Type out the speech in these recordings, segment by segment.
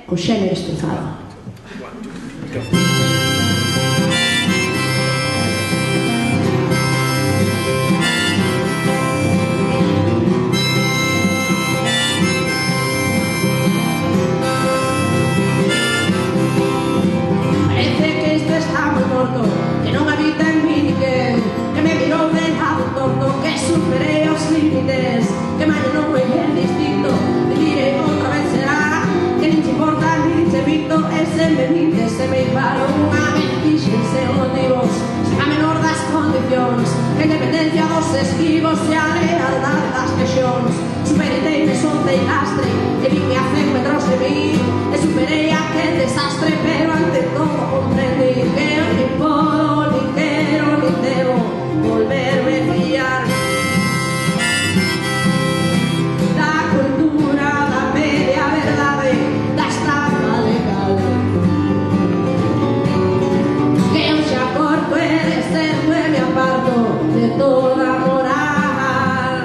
co xénero estruzado. Parece que isto está moi morto, que non habita en mí ninguén, que me virou de lado torto, que superei os límites, que maña non foi ben distinto, e direi outra vez será, que nin te importa nin te evito, e se me mintes, se me paro unha vez fíxense os motivos, a menor das condicións, que a independencia dos esquivos e a lealdade das queixóns, superei me soltei lastre, e vi que a 100 metros de mí, e superei aquel desastre, pero ante todo comprendí que eu nin podo, nin quero, nin debo volverme fiar da cultura, da media verdade, da estafa legal, que eu xa corto e deserto e me aparto de toda moral,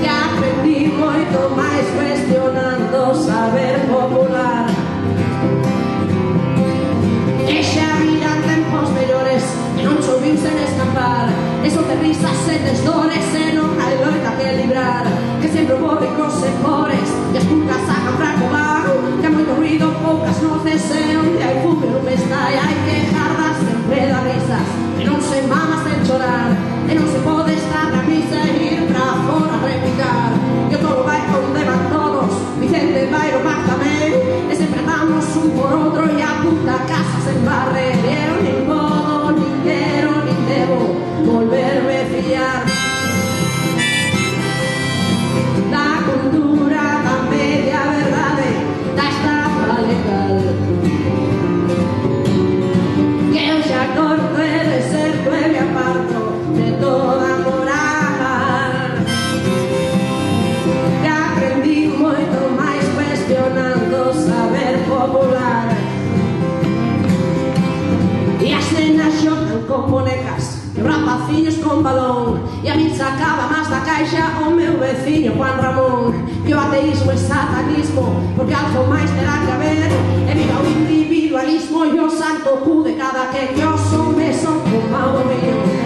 que aprendí moito máis cuestionando o saber popular, que xa virán tempos mellores, que non choviu sen escapar, eso de risas e desdores, e non hai loita que librar, que sempre houbo ricos e pobres, e as pulgas sacan fraco vago, que hai moito ruido, poucas noces, e onde hai fume non está, e hai que jardas sempre das risas, que non se mama sen chorar, e non se pode estar na misa e ir pra fora a repicar, que o todo vai onde van todos, Vicente vai no Mac tamén, e sempre andamos un por outro, e a puta casa se embarre, e eu nin podo, nin quero, nin debo volverme fiar da cultura, da media verdade, da estafa legal, que eu xa corto e deserto e me aparto de toda moral, que aprendí moito máis cuestionando o saber popular, e as nenas xogan con bonecas, e rapaciños con balón, e a min sacaba máis da caixa o meu veciño Juan Ramón, que o ateísmo é satanismo, porque algo máis terá que haber, e viva o individualismo e o santo cu de cada quen, que os homes son como o mío.